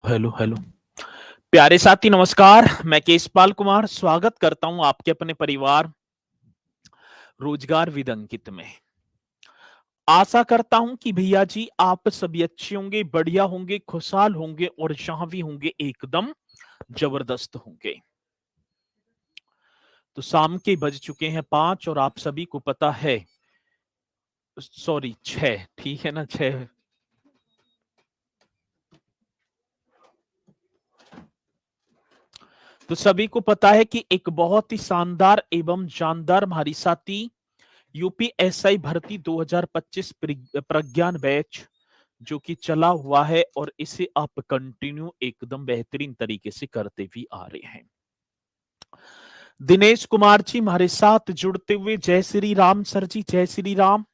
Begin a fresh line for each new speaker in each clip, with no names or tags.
Hello hello. प्यारे साथी नमस्कार। मैं केशपाल कुमार स्वागत करता हूं आपके अपने परिवार रोजगार विद अंकित में। आशा करता हूं कि भैया जी आप सभी अच्छे होंगे, बढ़िया होंगे, खुशहाल होंगे और जहां भी होंगे एकदम जबरदस्त होंगे। तो शाम के बज चुके हैं 5 और आप सभी को पता है, सॉरी 6, ठीक है ना, 6। तो सभी को पता है कि एक बहुत ही शानदार एवं जानदार हमारी साथी यूपीएसआई भर्ती 2025 प्रज्ञान बैच जो कि चला हुआ है और इसे आप कंटिन्यू एकदम बेहतरीन तरीके से करते भी आ रहे हैं। दिनेश कुमार जी हमारे साथ जुड़ते हुए, जय श्री राम सर जी, जय श्री राम।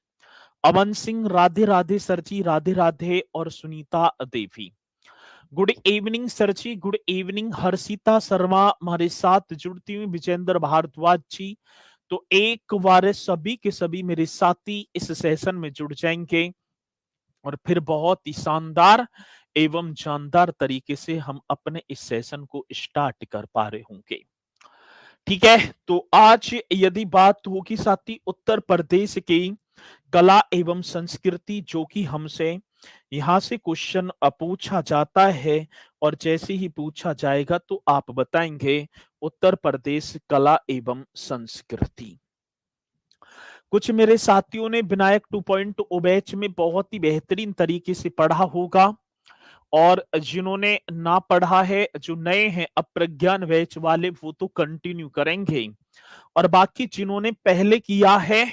अमन सिंह राधे राधे सर जी, राधे राधे। और Sunita Devi good evening sir जी, गुड इवनिंग। हर्षिता शर्मा हमारे साथ जुड़ती हुई, विजेंद्र भारद्वाज जी। तो एक बार सभी के सभी मेरे साथी इस सेशन में जुड़ जाएंगे और फिर बहुत ही शानदार एवं जानदार तरीके से हम अपने इस सेशन को स्टार्ट कर पा रहे होंगे। ठीक है, तो आज यदि बात होगी साथी उत्तर प्रदेश की कला एवं संस्कृति, जो कि हमसे यहां से क्वेश्चन पूछा जाता है और जैसे ही पूछा जाएगा तो आप बताएंगे उत्तर प्रदेश कला एवं संस्कृति। कुछ मेरे साथियों ने विनायक 2.0 बैच में बहुत ही बेहतरीन तरीके से पढ़ा होगा और जिन्होंने ना पढ़ा है, जो नए हैं अप्रज्ञान बैच वाले, वो तो कंटिन्यू करेंगे और बाकी जिन्होंने पहले किया है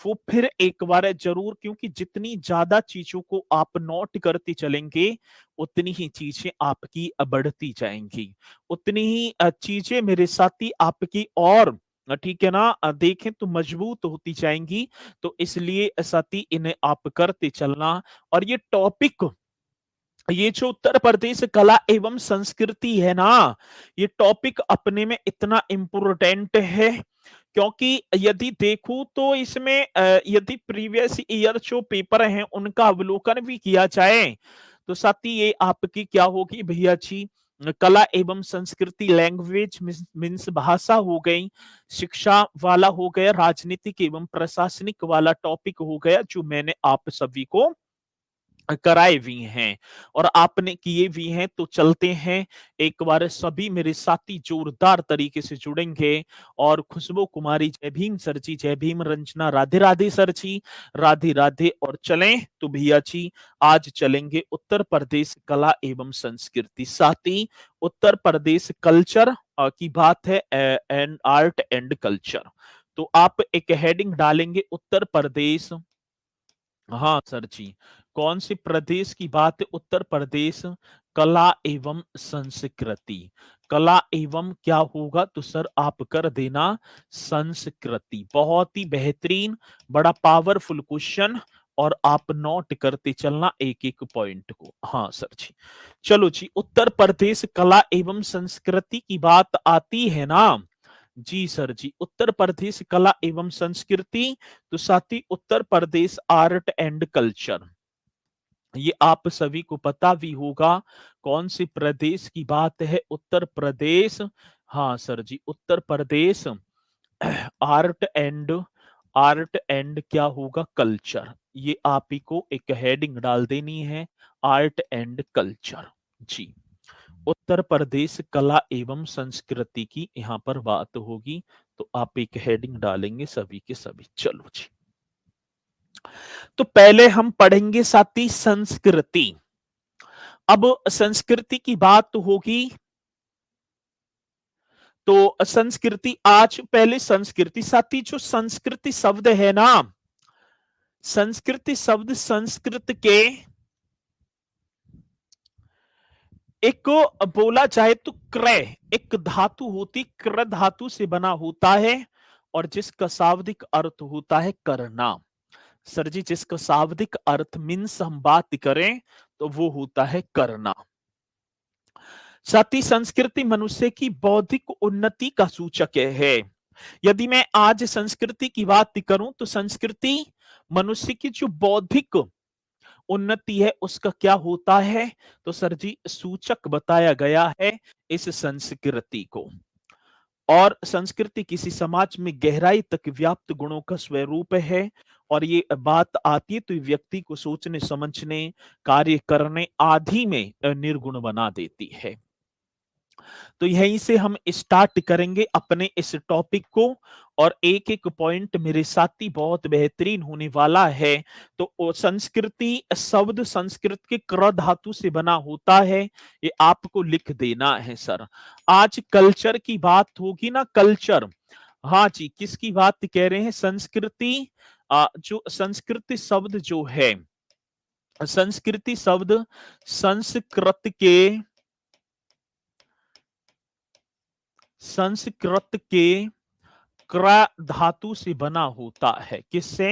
वो फिर एक बार जरूर, क्योंकि जितनी ज्यादा चीजों को आप नोट करते चलेंगे उतनी ही चीजें आपकी बढ़ती जाएंगी, उतनी ही चीजें मेरे साथी आपकी और ठीक है ना, देखें तो मजबूत होती जाएंगी। तो इसलिए साथी इन्हें आप करते चलना। और ये टॉपिक, ये जो उत्तर प्रदेश कला एवं संस्कृति है ना, ये टॉपिक अपने में इतना इम्पोर्टेंट है क्योंकि यदि देखूं तो इसमें यदि प्रीवियस ईयर जो पेपर हैं उनका अवलोकन भी किया जाए तो साथी ये आपकी क्या होगी भैया जी, कला एवं संस्कृति, लैंग्वेज मीन्स भाषा हो गई, शिक्षा वाला हो गया, राजनीतिक एवं प्रशासनिक वाला टॉपिक हो गया, जो मैंने आप सभी को कराए भी हैं और आपने किए भी हैं। तो चलते हैं एक बार, सभी मेरे साथी जोरदार तरीके से जुड़ेंगे। और खुशबू कुमारी जय भीम सर जी, जय भीम। रंजना राधे राधे सर जी, राधे राधे। और चलें तो भैया जी आज चलेंगे उत्तर प्रदेश कला एवं संस्कृति, साथ ही उत्तर प्रदेश कल्चर की बात है, एंड आर्ट एंड कल्चर। तो आप एक हेडिंग डालेंगे उत्तर प्रदेश, हाँ सर जी, कौन से प्रदेश की बात है, उत्तर प्रदेश कला एवं संस्कृति। कला एवं क्या होगा तो सर आप कर देना संस्कृति। बहुत ही बेहतरीन, बड़ा पावरफुल क्वेश्चन और आप नोट करते चलना एक एक पॉइंट को। हाँ सर जी, चलो जी, उत्तर प्रदेश कला एवं संस्कृति की बात आती है ना जी सर जी, उत्तर प्रदेश कला एवं संस्कृति तो साथी उत्तर प्रदेश आर्ट एंड कल्चर, ये आप सभी को पता भी होगा कौन से प्रदेश की बात है, उत्तर प्रदेश। हाँ सर जी, Uttar Pradesh art and, art and क्या होगा कल्चर, ये आप ही को एक हेडिंग डाल देनी है, आर्ट एंड कल्चर जी। उत्तर प्रदेश कला एवं संस्कृति की यहाँ पर बात होगी तो आप एक हेडिंग डालेंगे सभी के सभी। चलो जी, तो पहले हम पढ़ेंगे साथी संस्कृति। अब संस्कृति की बात होगी तो संस्कृति, आज पहले संस्कृति साथी, जो संस्कृति शब्द है ना, संस्कृति शब्द संस्कृत के एक बोला जाए तो क्रय एक धातु होती, क्र धातु से बना होता है और जिसका शाब्दिक अर्थ होता है करना। सर जी, जिसका शाब्दिक अर्थ मीन्स हम बात करें तो वो होता है करना। साथी संस्कृति मनुष्य की बौद्धिक उन्नति का सूचक है। यदि मैं आज संस्कृति की बात करूं तो संस्कृति मनुष्य की जो बौद्धिक उन्नति है उसका क्या होता है? तो सर जी सूचक बताया गया है इस संस्कृति को। और संस्कृति किसी समाज में गहराई तक व्याप्त गुणों का स्वरूप है। और ये बात आती है तो ये व्यक्ति को सोचने समझने कार्य करने आदि में निर्गुण बना देती है। तो यहीं से हम स्टार्ट करेंगे अपने इस टॉपिक को। और एक एक पॉइंट मेरे साथी बहुत बेहतरीन होने वाला है। तो संस्कृति शब्द संस्कृत के क्र धातु से बना होता है, ये आपको लिख देना है सर। आज कल्चर की बात होगी ना, कल्चर। हाँ जी, किसकी बात कह रहे हैं? संस्कृति। जो संस्कृति शब्द जो है, संस्कृति शब्द संस्कृत के क्र धातु से बना होता है। किससे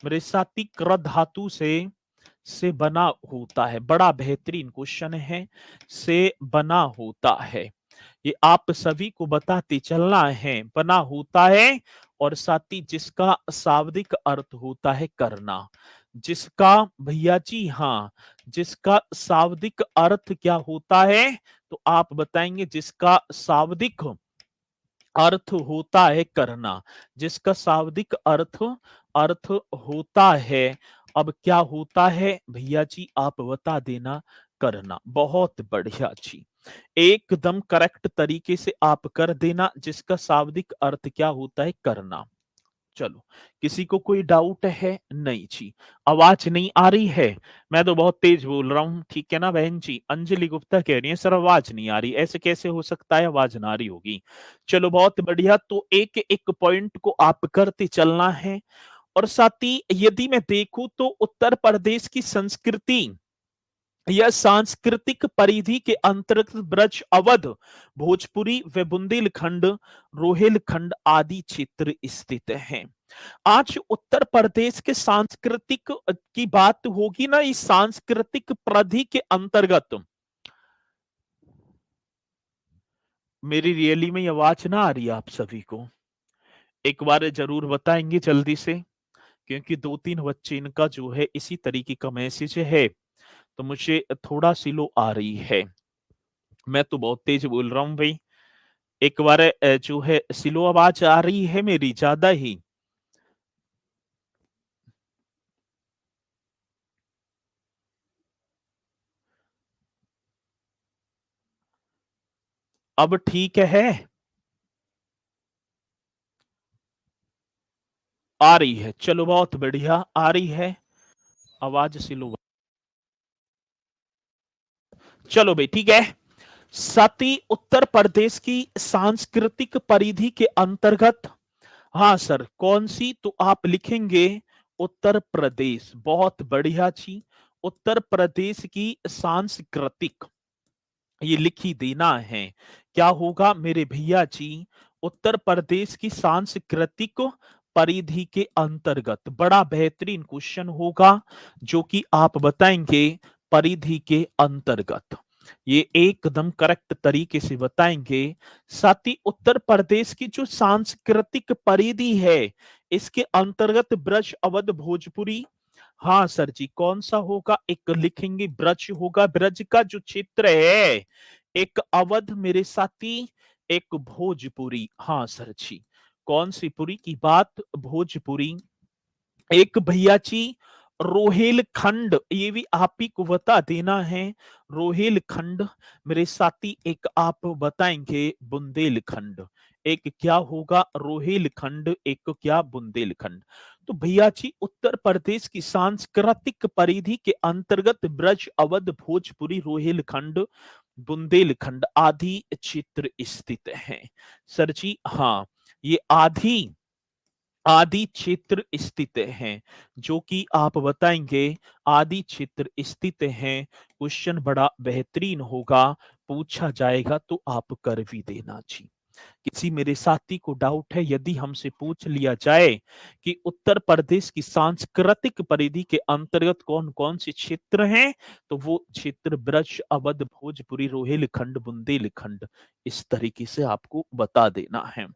मेरे साथी? क्र धातु से बना होता है। बड़ा बेहतरीन क्वेश्चन है। से बना होता है, ये आप सभी को बताते चलना है। बना होता है और साथ ही जिसका शाब्दिक अर्थ होता है करना। जिसका भैया जी, हाँ, जिसका शाब्दिक अर्थ क्या होता है? तो आप बताएंगे जिसका शाब्दिक अर्थ होता है करना। जिसका शाब्दिक अर्थ अर्थ होता है। अब क्या होता है भैया जी, आप बता देना। करना। बहुत बढ़िया जी, एकदम करेक्ट तरीके से आप कर देना। जिसका शाब्दिक अर्थ क्या होता है? करना। चलो, किसी को कोई डाउट है? नहीं जी। आवाज नहीं आ रही है? मैं तो बहुत तेज बोल रहा हूँ, ठीक है ना बहन जी? अंजलि गुप्ता कह रही है सर आवाज नहीं आ रही। ऐसे कैसे हो सकता है आवाज ना आ रही होगी? चलो बहुत बढ़िया। तो एक एक पॉइंट को आप करते चलना है। और साथ ही यदि मैं देखूं तो उत्तर प्रदेश की संस्कृति यह सांस्कृतिक परिधि के अंतर्गत ब्रज, अवध, भोजपुरी व बुंदेलखंड, रोहिलखंड आदि क्षेत्र स्थित हैं। आज उत्तर प्रदेश के सांस्कृतिक की बात होगी ना, इस सांस्कृतिक परिधि के अंतर्गत। मेरी रियली में आवाज ना आ रही है आप सभी को? एक बार जरूर बताएंगे जल्दी से, क्योंकि दो तीन बच्चे इनका जो है इसी तरीके का मैसेज है, तो मुझे थोड़ा सी लो आ रही है। मैं तो बहुत तेज बोल रहा हूँ भाई। एक बार जो है स्लो आवाज आ रही है मेरी ज्यादा ही? अब ठीक है? आ रही है, चलो बहुत बढ़िया आ रही है आवाज स्लो। चलो भाई ठीक है। सती उत्तर प्रदेश की सांस्कृतिक परिधि के अंतर्गत। हाँ सर, कौन सी? तो आप लिखेंगे उत्तर प्रदेश। बहुत बढ़िया जी, उत्तर प्रदेश की सांस्कृतिक, ये लिख ही देना है। क्या होगा मेरे भैया जी? उत्तर प्रदेश की सांस्कृतिक परिधि के अंतर्गत। बड़ा बेहतरीन क्वेश्चन होगा जो कि आप बताएंगे परिधि के अंतर्गत। ये एकदम करेक्ट तरीके से बताएंगे। साथ ही उत्तर प्रदेश की जो सांस्कृतिक परिधि है, इसके अंतर्गत ब्रज, अवध, भोजपुरी। हाँ सर जी, कौन सा होगा? एक लिखेंगे ब्रज होगा, ब्रज का जो क्षेत्र है। एक अवध मेरे साथी, एक भोजपुरी। हाँ सर जी, कौन सी पुरी की बात? भोजपुरी। एक भैया जी रोहिलखंड, ये भी आप ही को बता देना है। रोहिलखंड मेरे साथी, एक आप बताएंगे बुंदेलखंड। एक क्या होगा? रोहिलखंड, एक क्या? बुंदेलखंड। तो भैया जी उत्तर प्रदेश की सांस्कृतिक परिधि के अंतर्गत ब्रज, अवध, भोजपुरी, रोहिलखंड, बुंदेलखंड आदि क्षेत्र स्थित हैं। सर जी हाँ, ये आदि आदि क्षेत्र स्थित हैं, जो कि आप बताएंगे आदि क्षेत्र स्थित हैं। क्वेश्चन बड़ा बेहतरीन होगा, पूछा जाएगा तो आप कर भी देना जी। किसी मेरे साथी को डाउट है? यदि हमसे पूछ लिया जाए कि उत्तर प्रदेश की सांस्कृतिक परिधि के अंतर्गत कौन कौन से क्षेत्र हैं, तो वो क्षेत्र ब्रज, अवध, भोजपुरी, रोहिलखंड, बुंदेलखंड, इस तरीके से आपको बता देना है।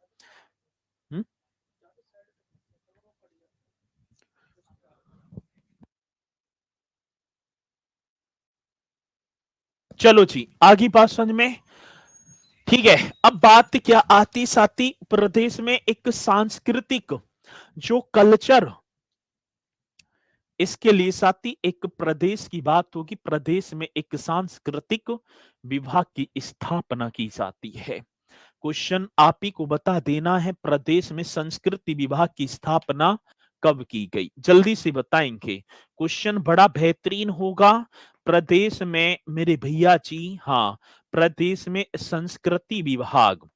चलो जी, आगे बात समझ में। ठीक है, अब बात क्या आती साथी, प्रदेश में एक सांस्कृतिक जो कल्चर, इसके लिए साथी एक प्रदेश की बात होगी, प्रदेश में एक सांस्कृतिक विभाग की स्थापना की जाती है। क्वेश्चन आप ही को बता देना है, प्रदेश में संस्कृति विभाग की स्थापना कब की गई, जल्दी से बताएंगे। क्वेश्चन बड़ा बेहतरीन होगा। प्रदेश में मेरे भैया जी, हाँ, प्रदेश में संस्कृति विभाग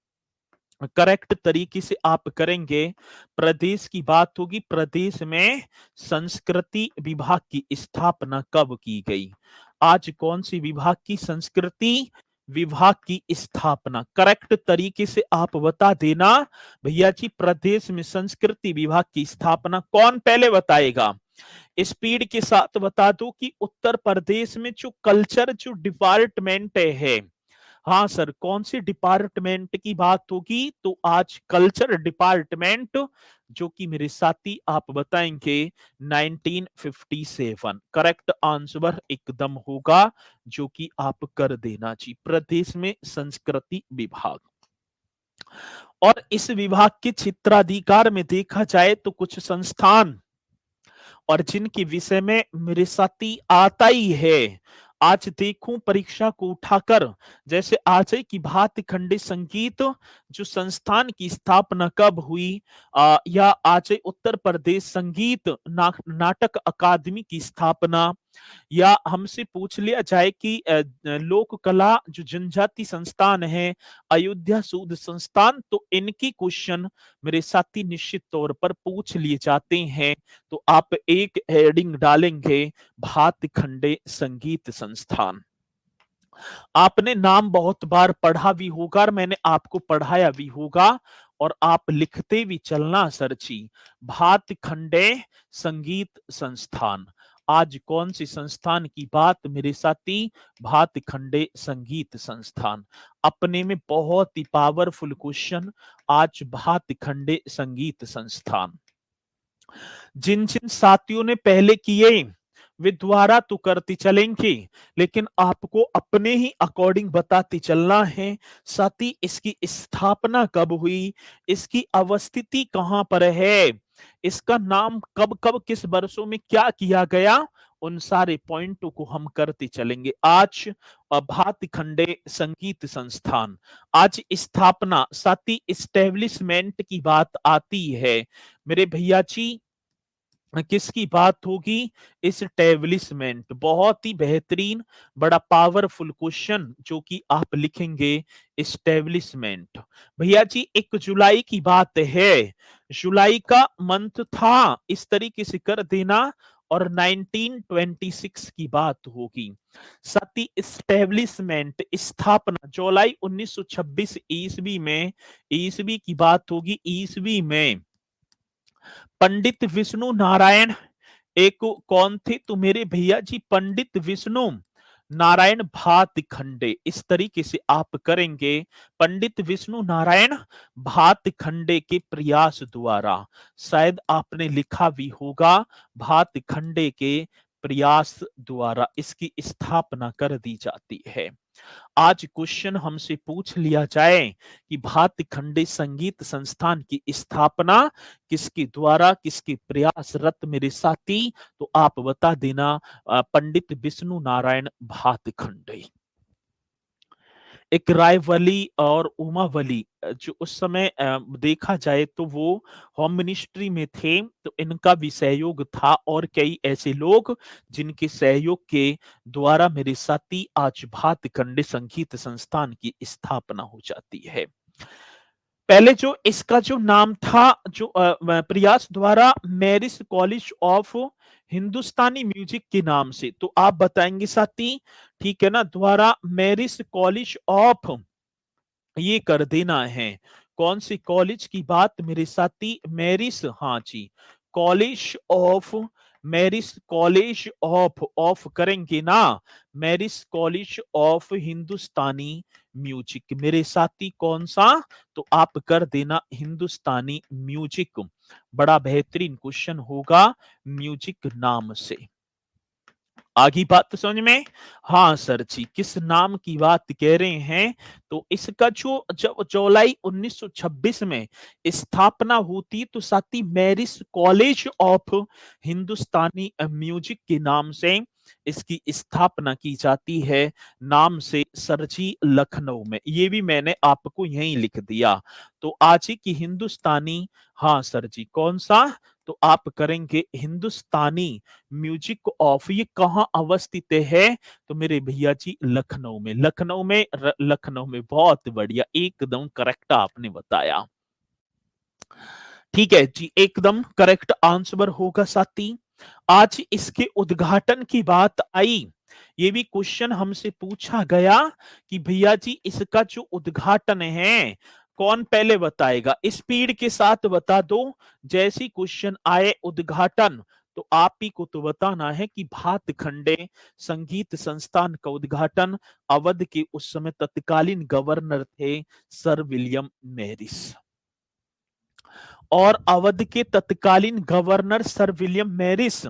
करेक्ट तरीके से आप करेंगे। प्रदेश की बात होगी, प्रदेश में संस्कृति विभाग की स्थापना कब की गई। आज कौन सी विभाग की, संस्कृति विभाग की स्थापना, करेक्ट तरीके से आप बता देना भैया जी। प्रदेश में संस्कृति विभाग की स्थापना कौन पहले बताएगा, स्पीड के साथ बता दो कि उत्तर प्रदेश में जो कल्चर जो डिपार्टमेंट है, हाँ सर, कौन सी डिपार्टमेंट की बात होगी, तो आज कल्चर डिपार्टमेंट, जो कि मेरे साथी आप बताएंगे 1957 करेक्ट आंसर एकदम होगा, जो कि आप कर देना जी। प्रदेश में संस्कृति विभाग, और इस विभाग के क्षेत्राधिकार में देखा जाए तो कुछ संस्थान और जिनके विषय में मेरे साथी आता ही है। आज देखूं परीक्षा को उठाकर, जैसे आज की भातखंडे संगीत जो संस्थान की स्थापना कब हुई, या आज उत्तर प्रदेश संगीत नाटक अकादमी की स्थापना, या हमसे पूछ लिया जाए कि लोक कला जो जनजाति संस्थान है, अयोध्या शोध संस्थान, तो इनकी क्वेश्चन मेरे साथी निश्चित तौर पर पूछ लिए जाते हैं। तो आप एक हेडिंग डालेंगे भातखंडे संगीत संस्थान। आपने नाम बहुत बार पढ़ा भी होगा और मैंने आपको पढ़ाया भी होगा, और आप लिखते भी चलना सर जी, भातखंडे संगीत संस्थान। आज कौन सी संस्थान की बात मेरे साथी, भातखंडे संगीत संस्थान। अपने में बहुत ही पावरफुल क्वेश्चन, आज भातखंडे संगीत संस्थान। जिन जिन साथियों ने पहले किए वे द्वारा तो करते चलेंगे, लेकिन आपको अपने ही अकॉर्डिंग बताते चलना है। साथ ही इसकी स्थापना कब हुई, इसकी अवस्थिति कहां पर है, इसका नाम कब कब किस वर्षों में क्या किया गया, उन सारे पॉइंटों को हम करते चलेंगे। आज भातखंडे संगीत संस्थान, आज स्थापना साथ ही इस्टेब्लिशमेंट की बात आती है मेरे भैया जी, किसकी बात होगी, इस्टेब्लिशमेंट। बहुत ही बेहतरीन, बड़ा पावरफुल क्वेश्चन जो कि आप लिखेंगे, इस्टेब्लिशमेंट। भैया जी 1 जुलाई की बात है, जुलाई का मंथ था, इस तरीके से कर देना, और 1926 की बात होगी। साथ ही इस्टेब्लिशमेंट स्थापना जुलाई 1926 ईस्वी में, ईस्वी की बात होगी, ईस्वी में पंडित विष्णु नारायण एक कौन थे, तो मेरे भैया जी पंडित विष्णु नारायण भातखंडे, इस तरीके से आप करेंगे। पंडित विष्णु नारायण भातखंडे के प्रयास द्वारा, शायद आपने लिखा भी होगा, भातखंडे के प्रयास द्वारा इसकी स्थापना कर दी जाती है। आज क्वेश्चन हमसे पूछ लिया जाए कि भातखंडे संगीत संस्थान की स्थापना किसके द्वारा, किसके प्रयासरत मेरे साथी, तो आप बता देना पंडित विष्णु नारायण भातखंडे। एक रायवली और उमावली जो उस समय देखा जाए तो वो होम मिनिस्ट्री में थे, तो इनका भी सहयोग था, और कई ऐसे लोग जिनके सहयोग के द्वारा मेरे साथी आज भातखंडे संगीत संस्थान की स्थापना हो जाती है। पहले जो इसका जो नाम था, जो प्रयास द्वारा marriage college of Hindustani music के नाम से, तो आप बताएंगे साथी, ठीक है ना, द्वारा मैरिज कॉलेज ऑफ, ये कर देना है। कौन सी कॉलेज की बात मेरे साथी, मैरिज, हाँ जी, college of, marriage college of करेंगे ना, marriage college of Hindustani music मेरे साथी, कौन सा, तो आप कर देना हिंदुस्तानी म्यूजिक। बड़ा बेहतरीन क्वेश्चन होगा म्यूजिक नाम से। आगे बात तो समझ में? हाँ सर जी, किस नाम की बात कह रहे हैं? तो इसका जो जब जुलाई 1926 में स्थापना होती तो साथी मैरिस कॉलेज ऑफ हिंदुस्तानी म्यूजिक के नाम से इसकी स्थापना की जाती है, नाम से सर जी लखनऊ में। ये भी मैंने आपको यहीं लिख दिया। तो आज की हिंदुस्तानी, हाँ सर जी, कौन सा? तो आप करेंगे हिंदुस्तानी म्यूजिक ऑफ, ये कहाँ अवस्थित है? तो मेरे भैया जी लखनऊ में, लखनऊ में, लखनऊ में। बहुत बढ़िया, एकदम करेक्ट आपने बताया। ठीक है जी, एकदम करेक्ट आंसर होगा साथी। आज इसके उद्घाटन की बात आई, ये भी क्वेश्चन हमसे पूछा गया कि भैया जी इसका जो उद्घाटन है कौन पहले बताएगा? स्पीड के साथ बता दो, जैसी क्वेश्चन आए उद्घाटन तो आप ही को तो बताना है कि भातखंडे संगीत संस्थान का उद्घाटन अवध के उस समय तत्कालीन गवर्नर थे सर विलियम मैरिस। और अवध के तत्कालीन गवर्नर सर विलियम मैरिस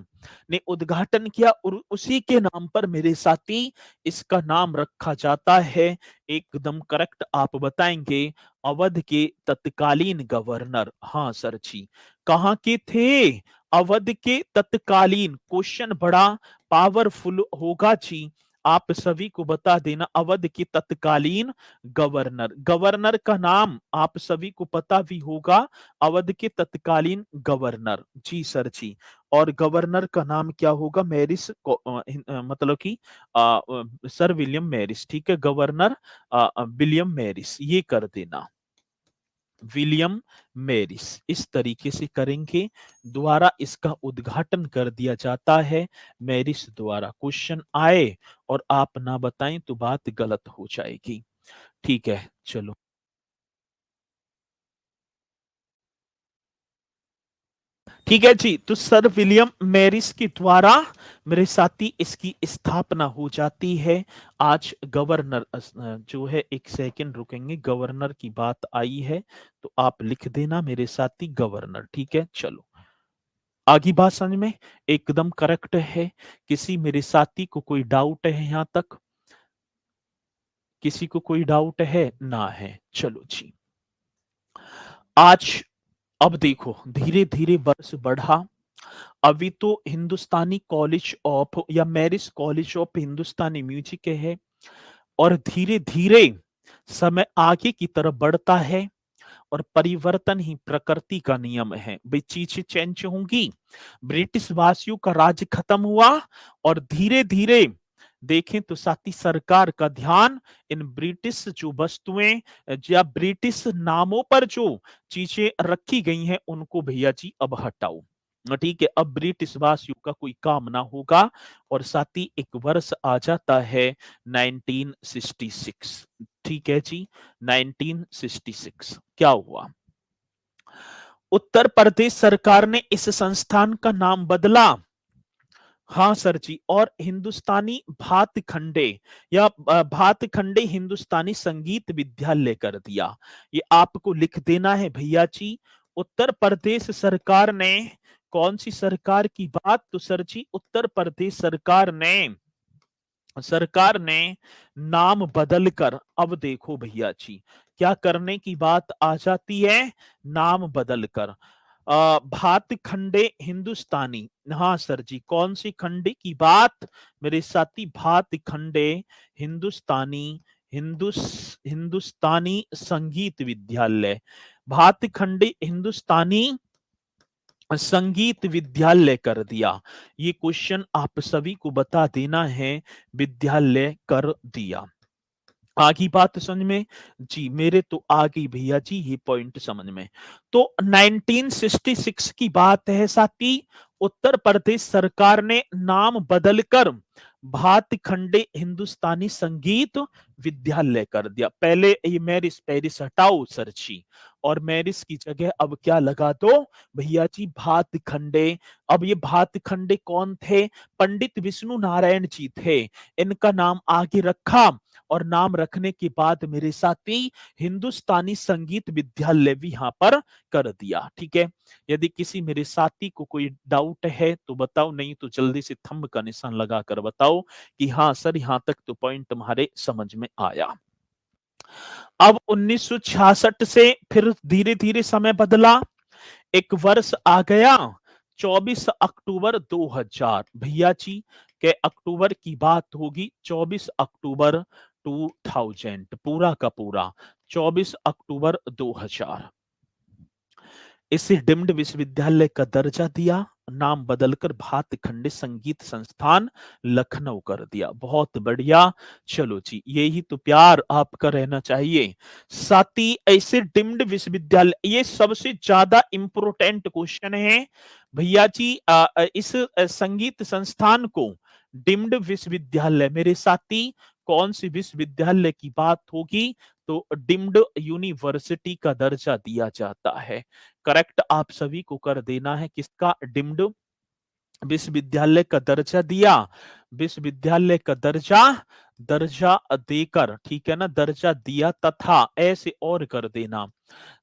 ने उद्घाटन किया और उसी के नाम पर मेरे साथी इसका नाम रखा जाता है। एकदम करेक्ट आप बताएंगे, अवध के तत्कालीन गवर्नर। हाँ सर जी, कहाँ के थे? अवध के तत्कालीन। क्वेश्चन बड़ा पावरफुल होगा जी, आप सभी को बता देना। अवध के तत्कालीन गवर्नर, गवर्नर का नाम आप सभी को पता भी होगा, अवध के तत्कालीन गवर्नर। जी सर जी, और गवर्नर का नाम क्या होगा? मैरिस मतलब कि सर विलियम मैरिस। ठीक है, गवर्नर विलियम मैरिस, ये कर देना, विलियम मैरिस। इस तरीके से करेंगे, द्वारा इसका उद्घाटन कर दिया जाता है मैरिस द्वारा। क्वेश्चन आए और आप ना बताएं तो बात गलत हो जाएगी। ठीक है, चलो। ठीक है जी, तो सर विलियम मैरिस के द्वारा मेरे साथी इसकी स्थापना हो जाती है। आज गवर्नर जो है, एक सेकंड रुकेंगे, गवर्नर की बात आई है तो आप लिख देना मेरे साथी गवर्नर। ठीक है, चलो आगे बात समझ में एकदम करेक्ट है। किसी मेरे साथी को कोई डाउट है यहां तक? किसी को कोई डाउट है? ना है, चलो जी। आज अब देखो धीरे धीरे वर्ष बढ़ा, अभी तो हिंदुस्तानी कॉलेज ऑफ या मैरिस कॉलेज ऑफ हिंदुस्तानी म्यूजिक है, और धीरे धीरे समय आगे की तरफ बढ़ता है, और परिवर्तन ही प्रकृति का नियम है। भाई चीजें चेंज होंगी। ब्रिटिश वासियों का राज खत्म हुआ और धीरे धीरे देखें तो साथी सरकार का ध्यान इन ब्रिटिश जो वस्तुएं या ब्रिटिश नामों पर जो चीजें रखी गई हैं उनको भैया जी अब हटाओ। ठीक है, अब ब्रिटिश वासियों का कोई काम ना होगा। और साथ ही एक वर्ष आ जाता है 1966। ठीक है जी, 1966 क्या हुआ? उत्तर प्रदेश सरकार ने इस संस्थान का नाम बदला। हाँ सर जी, और हिंदुस्तानी भातखंडे या भातखंडे हिंदुस्तानी संगीत विद्यालय कर दिया। ये आपको लिख देना है भैया जी। उत्तर प्रदेश सरकार ने, कौन सी सरकार की बात? तो सर जी उत्तर प्रदेश सरकार ने नाम बदलकर, अब देखो भैया जी क्या करने की बात आ जाती है, नाम बदलकर भातखंडे हिंदुस्तानी। हाँ सर जी, कौन सी खंडे की बात मेरे साथी? भातखंडे हिंदुस्तानी, हिंदुस्तानी संगीत विद्यालय, भातखंडे हिंदुस्तानी संगीत विद्यालय कर दिया। ये क्वेश्चन आप सभी को बता देना है, विद्यालय कर दिया। आगी बात समझ में जी, मेरे तो आ गई भैया जी ये पॉइंट समझ में। तो 1966 की बात है साथी, उत्तर प्रदेश सरकार ने नाम बदलकर भातखंडे हिंदुस्तानी संगीत विद्यालय कर दिया। पहले ये मैरिस पेरिस हटाओ सर जी, और मैरिस की जगह अब क्या लगा दो भैया जी, भातखंडे। अब ये भातखंडे कौन थे? पंडित विष्णु नारायण जी थे। इनका नाम आगे रखा और नाम रखने के बाद मेरे साथी हिंदुस्तानी संगीत विद्यालय भी यहां पर कर दिया। ठीक है, यदि किसी मेरे साथी को कोई डाउट है तो बताओ, नहीं तो जल्दी से थंब का निशान लगाकर बताओ कि हाँ सर, यहां तक तो पॉइंट तुम्हारे समझ में आया। अब 1966 से फिर धीरे धीरे समय बदला, एक वर्ष आ गया 24 अक्टूबर 2000। भैया जी के अक्टूबर की बात होगी, 24 अक्टूबर 2000, पूरा का पूरा 24 अक्टूबर 2000। इसे डिम्ड विश्वविद्यालय का दर्जा दिया, नाम बदलकर भातखंडे संगीत संस्थान लखनऊ कर दिया। बहुत बढ़िया। चलो जी, यही तो प्यार आपका रहना चाहिए। साथी ऐसे डिम्ड विश्वविद्यालय, ये सबसे ज्यादा इंपोर्टेंट क्वेश्चन है भैया जी। इस संगीत संस्थान को डिम्ड विश्वविद्यालय, मेरे साथी कौन सी विश्वविद्यालय की बात होगी तो डिम्ड यूनिवर्सिटी का दर्जा दिया जाता है। करेक्ट आप सभी को कर देना है, किसका? डिम्ड विश्वविद्यालय का दर्जा दिया। विश्वविद्यालय का दर्जा दर्जा देकर, ठीक है ना, दर्जा दिया तथा, ऐसे और कर देना,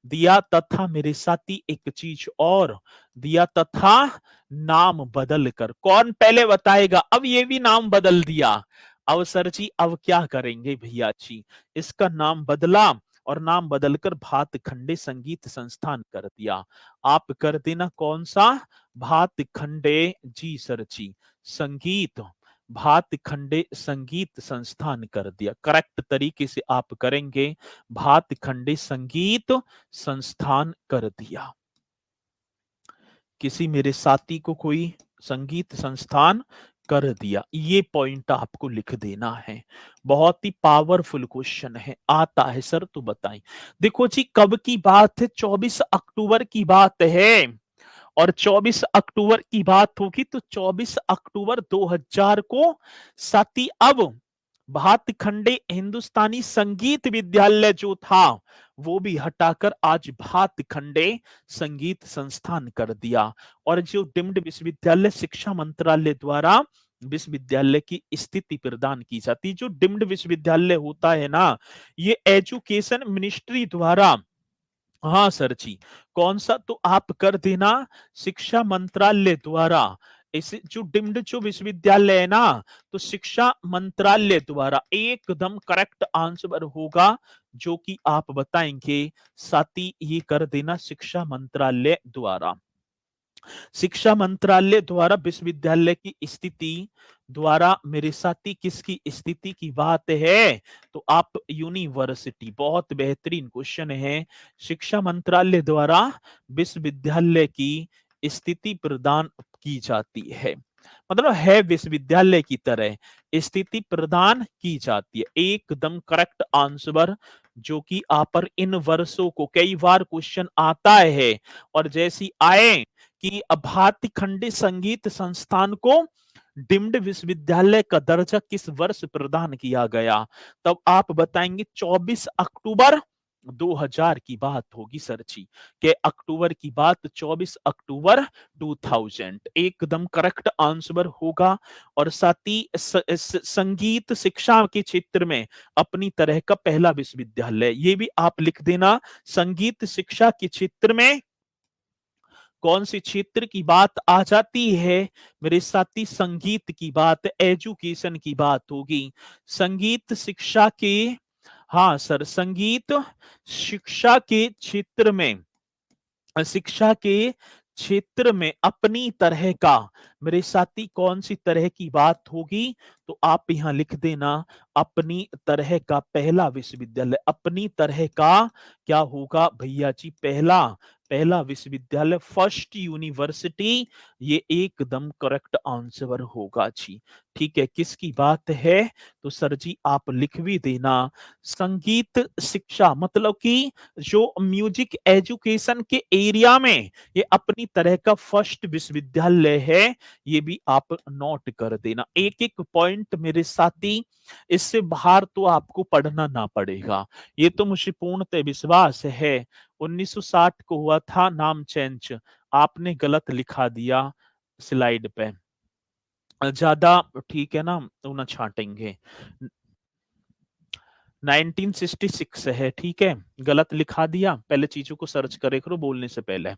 दिया तथा मेरे साथी एक चीज और दिया तथा नाम बदल कर। कौन पहले बताएगा? अब ये भी नाम बदल दिया। अब सर जी अब क्या करेंगे भैया जी? इसका नाम बदला और नाम बदलकर भातखंडे संगीत संस्थान कर दिया। आप कर देना कौन सा? भातखंडे, जी सर जी, संगीत, भातखंडे संगीत संस्थान कर दिया। करेक्ट तरीके से आप करेंगे, भातखंडे संगीत संस्थान कर दिया। किसी मेरे साथी को कोई संगीत संस्थान कर दिया, ये पॉइंट आपको लिख देना है। बहुत ही पावरफुल क्वेश्चन है, आता है सर तो बताएं। देखो जी, कब की बात है? 24 अक्टूबर की बात है, और 24 अक्टूबर की बात होगी तो 24 अक्टूबर 2000 को साथी अब भातखंडे हिंदुस्तानी संगीत विद्यालय जो था वो भी हटाकर आज भातखंडे संगीत संस्थान कर दिया। और जो डिम्ड विश्वविद्यालय शिक्षा मंत्रालय द्वारा विश्वविद्यालय की स्थिति प्रदान की जाती, जो डिम्ड विश्वविद्यालय होता है ना, ये एजुकेशन मिनिस्ट्री द्वारा, हाँ सर जी, कौन सा? तो आप कर देना शिक्षा मंत्रालय द्वारा। इसे जो डिम्ड जो विश्वविद्यालय है ना, तो शिक्षा मंत्रालय द्वारा एकदम करेक्ट आंसर होगा, जो कि आप बताएंगे साथी, ये कर देना शिक्षा मंत्रालय द्वारा। शिक्षा मंत्रालय द्वारा विश्वविद्यालय की स्थिति द्वारा मेरे साथी किसकी स्थिति की बात है? तो आप यूनिवर्सिटी, बहुत बेहतरीन क्वेश्चन है। शिक्षा मंत्रालय द्वारा विश्वविद्यालय की स्थिति प्रदान की जाती है, मतलब है विश्वविद्यालय की तरह स्थिति प्रदान की जाती है। एकदम करेक्ट आंसर, जो कि आप पर इन वर्षों को कई बार क्वेश्चन आता है, और जैसी आए कि भातखंडे संगीत संस्थान को डिम्ड विश्वविद्यालय का दर्जा किस वर्ष प्रदान किया गया, तब आप बताएंगे 24 अक्टूबर 2000 की बात होगी सर जी, के अक्टूबर की बात 24 अक्टूबर 2000 एकदम करेक्ट आंसर होगा। और साथ ही संगीत शिक्षा के क्षेत्र में अपनी तरह का पहला विश्वविद्यालय, ये भी आप लिख देना। संगीत शिक्षा के क्षेत्र में कौन से क्षेत्र की बात आ जाती है मेरे साथी? संगीत की बात, एजुकेशन की बात होगी। संगीत शिक्षा के, हाँ सर, संगीत शिक्षा के क्षेत्र में, शिक्षा के क्षेत्र में अपनी तरह का मेरे साथी कौन सी तरह की बात होगी? तो आप यहां लिख देना अपनी तरह का पहला विश्वविद्यालय। अपनी तरह का क्या होगा भैया जी? पहला, पहला विश्वविद्यालय, फर्स्ट यूनिवर्सिटी, ये एकदम करेक्ट आंसर होगा जी। ठीक है, किसकी बात है? तो सर जी आप लिख भी देना। संगीत शिक्षा मतलब कि जो म्यूजिक एजुकेशन के एरिया में ये अपनी तरह का फर्स्ट विश्वविद्यालय है, ये भी आप नोट कर देना। एक एक पॉइंट मेरे साथी, इससे बाहर तो आपको पढ़ना ना पड़ेगा, ये तो मुझे पूर्णतः विश्वास है। 1960 को हुआ था नाम चेंज, आपने गलत लिखा दिया स्लाइड पे, ज्यादा ठीक है ना, तो ना छाटेंगे। 1966 है, ठीक है, गलत लिखा दिया, पहले चीजों को सर्च करे करो बोलने से पहले।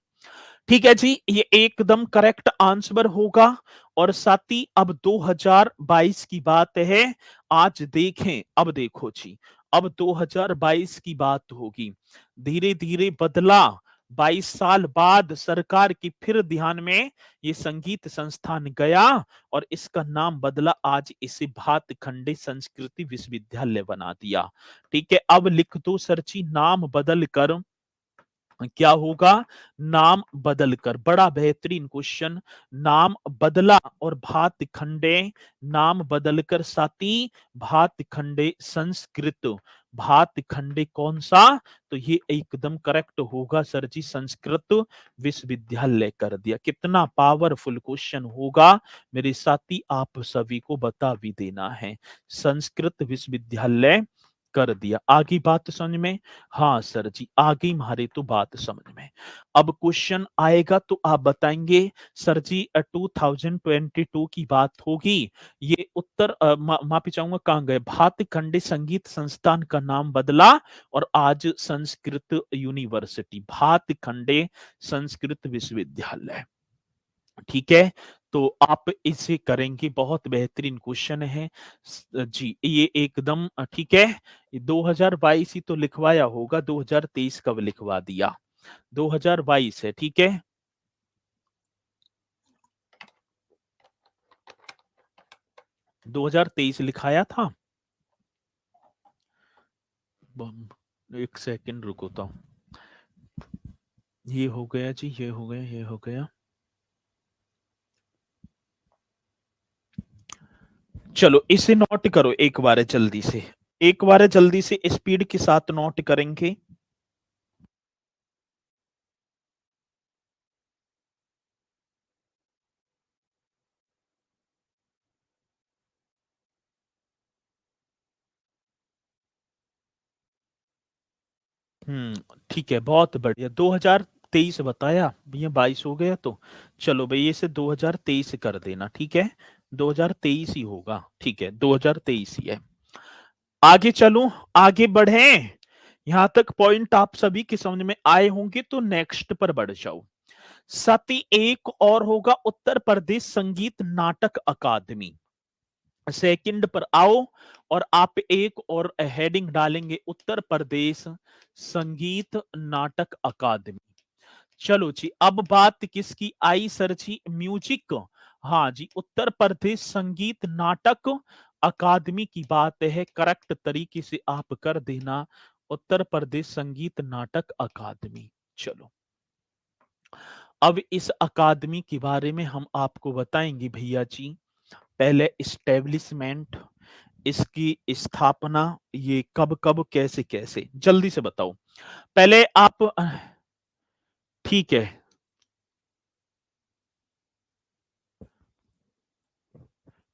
ठीक है जी, ये एकदम करेक्ट आंसर होगा। और साथ ही अब 2022 की बात है, आज देखें, अब देखो जी, अब 2022 की बात होगी, धीरे धीरे बदला। 22 साल बाद सरकार की फिर ध्यान में ये संगीत संस्थान गया और इसका नाम बदला, आज इसे भातखंडे संस्कृति विश्वविद्यालय बना दिया। ठीक है, अब लिख दो सरची, नाम बदल कर क्या होगा? नाम बदलकर, बड़ा बेहतरीन क्वेश्चन, नाम बदला और भातखंडे, नाम बदलकर साथी भातखंडे संस्कृत, भातखंडे कौन सा? तो ये एकदम करेक्ट होगा सर जी, संस्कृत विश्वविद्यालय कर दिया। कितना पावरफुल क्वेश्चन होगा मेरे साथी, आप सभी को बता भी देना है, संस्कृत विश्वविद्यालय कर दिया। आगे बात समझ में? हाँ सर जी, आगे हमारे तो बात समझ में। अब क्वेश्चन आएगा तो आप बताएंगे सर जी 2022 की बात होगी, ये उत्तर माफी चाहूंगा, कहाँ गए? भातखंडे संगीत संस्थान का नाम बदला और आज संस्कृत यूनिवर्सिटी, भातखंडे संस्कृत विश्वविद्यालय। ठीक है, तो आप इसे करेंगे, बहुत बेहतरीन क्वेश्चन है जी, ये एकदम ठीक है। 2022 ही तो लिखवाया होगा, 2023 कब लिखवा दिया? 2022 है, ठीक है। दो 2023 लिखाया था। एक सेकंड रुको तो, ये हो गया जी, ये हो गया, ये हो गया। चलो इसे नोट करो एक बार जल्दी से, एक बार जल्दी से स्पीड के साथ नोट करेंगे। ठीक है, बहुत बढ़िया। 2023 बताया भैया, 22 हो गया तो चलो भैया इसे 2023 कर देना, ठीक है, 2023 ही होगा, ठीक है, 2023 ही है। आगे चलो, आगे बढ़े, यहां तक पॉइंट आप सभी के समझ में आए होंगे, तो नेक्स्ट पर बढ़ जाओ। साथी एक और होगा, उत्तर प्रदेश संगीत नाटक अकादमी, सेकंड पर आओ, और आप एक और हेडिंग डालेंगे, उत्तर प्रदेश संगीत नाटक अकादमी। चलो जी, अब बात किसकी आई सर जी? म्यूजिक, हाँ जी, उत्तर प्रदेश संगीत नाटक अकादमी की बात है, करेक्ट तरीके से आप कर देना, उत्तर प्रदेश संगीत नाटक अकादमी। चलो, अब इस अकादमी के बारे में हम आपको बताएंगे भैया जी। पहले इस्टेब्लिशमेंट, इसकी स्थापना, ये कब कब कैसे कैसे, जल्दी से बताओ पहले आप। ठीक है,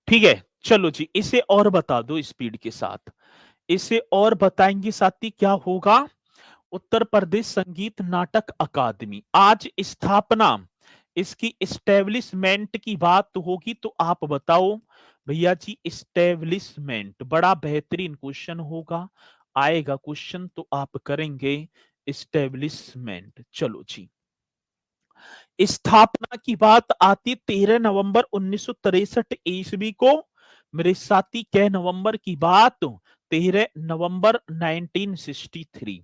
ठीक है, चलो जी, इसे और बता दो स्पीड के साथ, इसे और बताएंगे साथी, क्या होगा? उत्तर प्रदेश संगीत नाटक अकादमी, आज स्थापना, इसकी इस्टेब्लिशमेंट की बात होगी तो आप बताओ भैया जी, इस्टेब्लिशमेंट, बड़ा बेहतरीन क्वेश्चन होगा, आएगा क्वेश्चन तो आप करेंगे इस्टेब्लिशमेंट। चलो जी, स्थापना की बात आती 13 नवंबर 1963 ईस्वी को, मेरे साथी कै नवंबर की बात? 13 नवंबर 1963,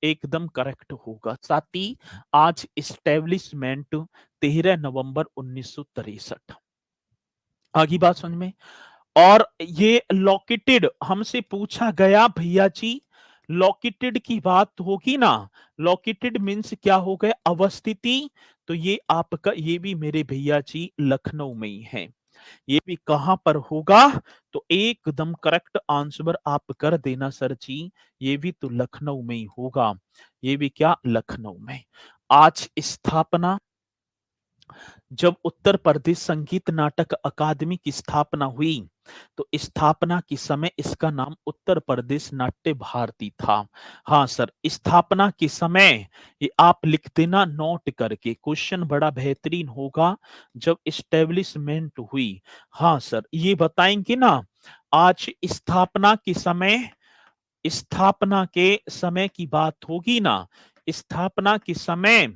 एकदम करेक्ट होगा साथी, आज इस्टेब्लिशमेंट 13 नवंबर 1963। आगे बात समझ में? और ये लोकेटेड, हमसे पूछा गया भैया जी, लोकेटेड की बात होगी ना, लोकेटेड मीन्स क्या हो गया? अवस्थिति, तो ये आपका, ये भी मेरे भैया जी लखनऊ में ही है। ये भी कहां पर होगा? तो एकदम करेक्ट आंसर आप कर देना सर जी, ये भी तो लखनऊ में ही होगा। ये भी क्या? लखनऊ में। आज स्थापना, जब उत्तर प्रदेश संगीत नाटक अकादमी की स्थापना हुई, तो स्थापना के समय इसका नाम उत्तर प्रदेश नाट्य भारती था। हाँ सर, स्थापना के समय, ये आप लिख देना नोट करके, क्वेश्चन बड़ा बेहतरीन होगा। जब इस्टेब्लिशमेंट हुई, हाँ सर ये बताएंगे ना। आज स्थापना के समय, स्थापना के समय की बात होगी ना, स्थापना के समय,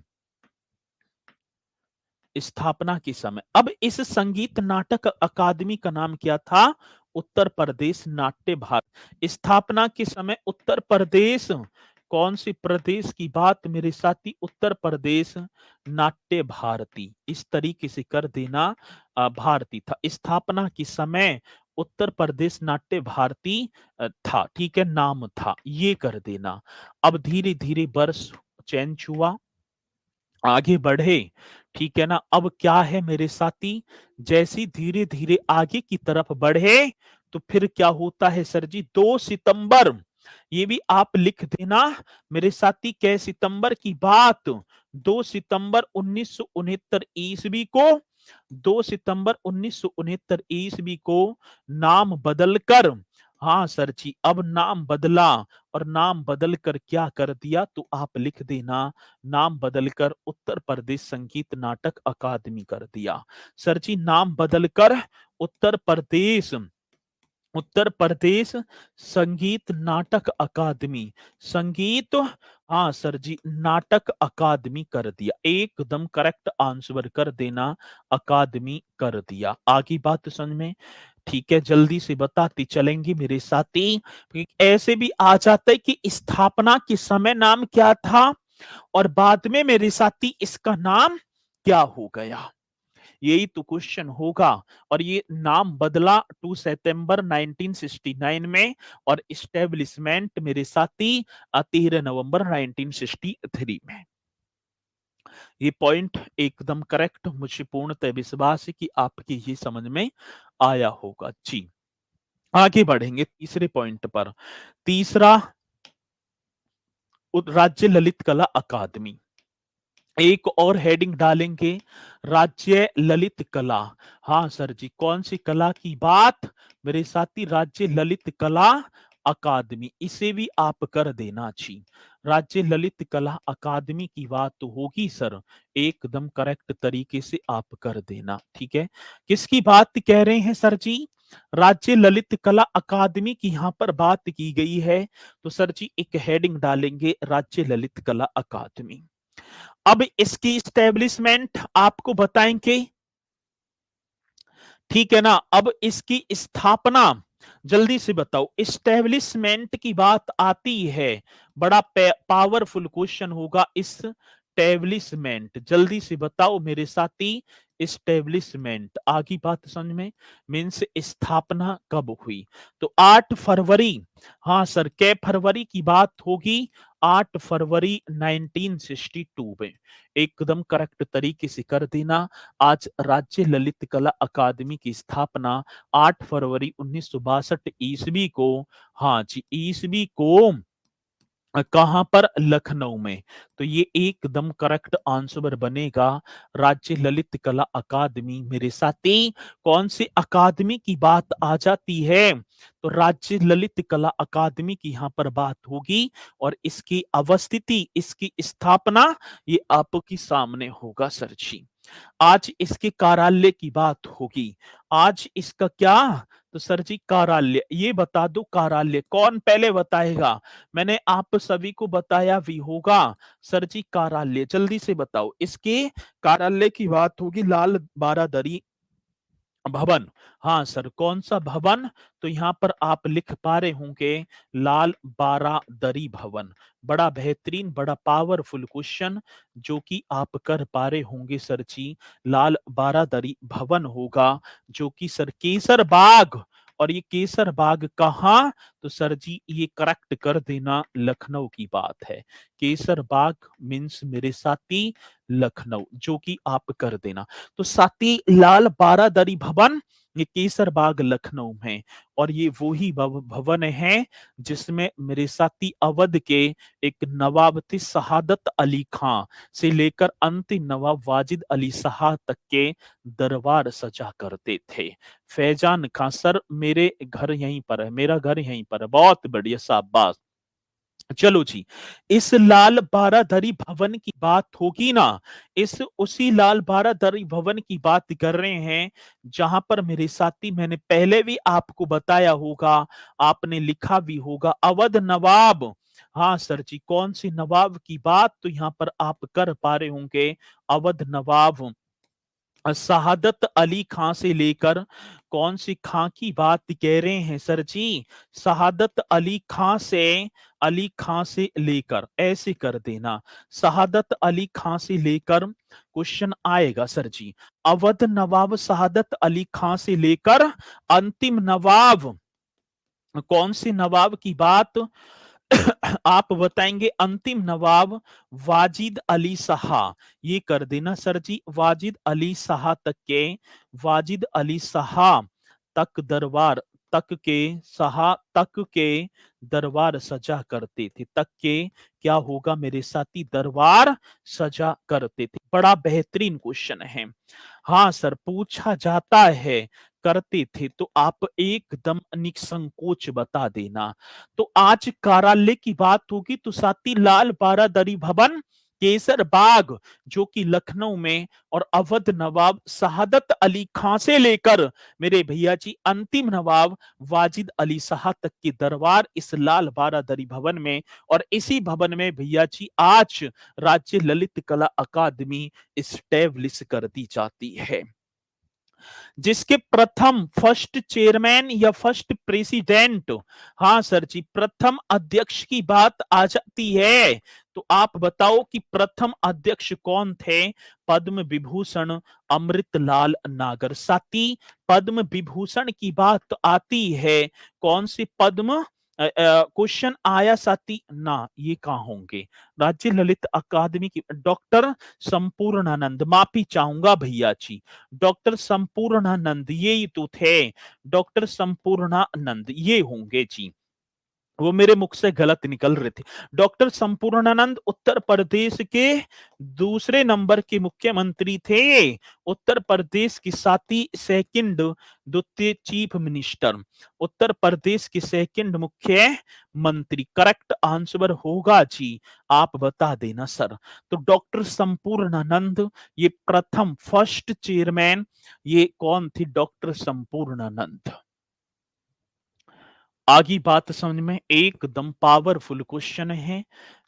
स्थापना के समय। अब इस संगीत नाटक अकादमी का नाम क्या था? उत्तर प्रदेश नाट्य भारती। स्थापना के समय उत्तर प्रदेश, कौन सी प्रदेश की बात मेरे साथी? उत्तर प्रदेश नाट्य भारती, इस तरीके से कर देना। भारती था स्थापना के समय, उत्तर प्रदेश नाट्य भारती था, ठीक है, नाम था, ये कर देना। अब धीरे धीरे वर्ष चेंज हुआ, आगे बढ़े, ठीक है ना। अब क्या है मेरे साथी, जैसी धीरे धीरे आगे की तरफ बढ़े, तो फिर क्या होता है सर जी? 2 सितंबर, ये भी आप लिख देना मेरे साथी। कै सितंबर की बात? 2 सितंबर 1969 ईस्वी को, 2 सितंबर 1969 ईस्वी को नाम बदलकर, हाँ सर जी, अब नाम बदला, और नाम बदलकर क्या कर दिया? तो आप लिख देना, नाम बदलकर उत्तर प्रदेश संगीत नाटक अकादमी कर दिया। सर जी नाम बदलकर उत्तर प्रदेश, उत्तर प्रदेश संगीत नाटक अकादमी, संगीत, हाँ सर जी, नाटक अकादमी कर दिया। एकदम करेक्ट आंसर कर देना, अकादमी कर दिया। आगे बात समझ में? ठीक है, जल्दी से बताते चलेंगे मेरे साथी। ऐसे भी आ जाता है कि स्थापना के समय नाम क्या था, और बाद में मेरे साथी इसका नाम क्या हो गया, यही तो क्वेश्चन होगा। और ये नाम बदला 2 सितंबर 1969 में, और इस्टेब्लिशमेंट मेरे साथी 13 नवंबर 1963 में। ये पॉइंट एकदम करेक्ट, मुझे पूर्णतः विश्वास है कि आपकी ये समझ में आया होगा जी। आगे बढ़ेंगे तीसरे पॉइंट पर। तीसरा, राज्य ललित कला अकादमी। एक और हेडिंग डालेंगे, राज्य ललित कला। हाँ सर जी, कौन सी कला की बात मेरे साथी? राज्य ललित कला अकादमी, इसे भी आप कर देना जी। राज्य ललित कला अकादमी की बात तो होगी सर, एकदम करेक्ट तरीके से आप कर देना, ठीक है। किसकी बात कह रहे हैं सर जी? राज्य ललित कला अकादमी की यहां पर बात की गई है, तो सर जी एक हेडिंग डालेंगे, राज्य ललित कला अकादमी। अब इसकी स्टैब्लिशमेंट आपको बताएंगे, ठीक है ना। अब इसकी स्थापना, जल्दी से बताओ, इस्टेब्लिशमेंट की बात आती है, बड़ा पावरफुल क्वेश्चन होगा। इस्टेब्लिशमेंट, जल्दी से बताओ मेरे साथी, इस्टेब्लिशमेंट, आगे बात समझ में? मीन्स स्थापना कब हुई? तो 8 फरवरी, हाँ सर, कै फरवरी की बात होगी? 8 फरवरी 1962 में, एकदम करेक्ट तरीके से कर देना। आज राज्य ललित कला अकादमी की स्थापना 8 फरवरी 1962 ईस्वी को, हाँ जी, ईस्वी को कहां पर? लखनऊ में। तो ये एकदम करेक्ट आंसर बनेगा, राज्य ललित कला अकादमी। मेरे साथी, कौन सी अकादमी की बात आ जाती है? तो राज्य ललित कला अकादमी की यहां पर बात होगी, और इसकी अवस्थिति, इसकी स्थापना, ये आपके सामने होगा सर जी। आज इसके कार्यालय की बात होगी, आज इसका क्या? तो सर जी कार्यालय, ये बता दो कार्यालय, कौन पहले बताएगा? मैंने आप सभी को बताया भी होगा। सर जी कार्यालय, जल्दी से बताओ, इसके कार्यालय की बात होगी लाल बारादरी भवन। हाँ सर, कौन सा भवन? तो यहां पर आप लिख पा रहे होंगे, लाल बारादरी भवन। बड़ा बेहतरीन, बड़ा पावरफुल क्वेश्चन जो कि आप कर पा रहे होंगे सर जी। लाल बारादरी भवन होगा, जो कि सर केसर बाग, और ये केसर बाग कहाँ? तो सर जी ये करेक्ट कर देना, लखनऊ की बात है। केसर बाग मीन्स मेरे साथी लखनऊ, जो कि आप कर देना। तो साथी लाल बारादरी भवन ये केसर बाग लखनऊ में, और ये वो ही भवन है जिसमें मेरे साथी अवध के एक नवाब थे शहादत अली खां से लेकर अंतिम नवाब वाजिद अली शाह तक के दरबार सजा करते थे। फैजान खां सर मेरे घर यहीं पर है, मेरा घर यहीं पर है। बहुत बढ़िया, शाबाश। चलो जी, इस लाल बारादरी भवन की बात होगी ना, इस उसी लाल बारादरी भवन की बात कर रहे हैं जहां पर मेरे साथी, मैंने पहले भी आपको बताया होगा, आपने लिखा भी होगा, अवध नवाब। हाँ सर जी, कौन सी नवाब की बात तो यहां पर आप कर पा रहे होंगे, अवध नवाब शहादत अली खां से लेकर, कौन सी खां की बात कह रहे हैं सर जी? शहादत अली खां से लेकर, ऐसे कर देना, शहादत अली खां से लेकर क्वेश्चन आएगा सर जी। अवध नवाब शहादत अली खां से लेकर अंतिम नवाब, कौन से नवाब की बात? आप बताएंगे अंतिम नवाब वाजिद अली शाह, ये कर देना सर जी। वाजिद अली शाह तक के, वाजिद अली शाह तक दरबार, तक के शाह तक के दरबार सजा करते थे, तक के क्या होगा मेरे साथी, दरबार सजा करते थे। बड़ा बेहतरीन क्वेश्चन है। हाँ सर, पूछा जाता है करते थे तो आप एकदम निसंकोच बता देना। तो आज कार्यालय की बात होगी तो साथी लाल बारादरी भवन, केसर बाग जो कि लखनऊ में, और अवध नवाब शहादत अली खां से लेकर मेरे भैया जी अंतिम नवाब वाजिद अली शाह तक की दरबार इस लाल बारादरी भवन में। और इसी भवन में भैया जी आज राज्य ललित कला अकादमी स्टैब्लिश कर दी जाती है, जिसके प्रथम फर्स्ट चेयरमैन या फर्स्ट प्रेसिडेंट, हाँ सर जी, प्रथम अध्यक्ष की बात आ जाती है तो आप बताओ कि प्रथम अध्यक्ष कौन थे? पद्म विभूषण अमृतलाल नागर। साथी पद्म विभूषण की बात आती है, कौन से पद्म, क्वेश्चन आया साथी ना, ये कहां होंगे? राज्य ललित अकादमी की डॉक्टर संपूर्णानंद, माफी चाहूंगा भैया जी, डॉक्टर संपूर्णानंद ये ही तो थे, डॉक्टर संपूर्णानंद ये होंगे जी, वो मेरे मुख से गलत निकल रहे थे। डॉक्टर संपूर्णानंद उत्तर प्रदेश के दूसरे नंबर के मुख्यमंत्री थे, उत्तर प्रदेश की साथी सेकंड, द्वितीय चीफ मिनिस्टर, उत्तर प्रदेश के सेकंड मुख्य मंत्री। करेक्ट आंसर होगा जी, आप बता देना सर। तो डॉक्टर संपूर्णानंद ये प्रथम फर्स्ट चेयरमैन, ये कौन थी? डॉक्टर संपूर्णानंद। आगे बात समझ में, एकदम पावरफुल क्वेश्चन है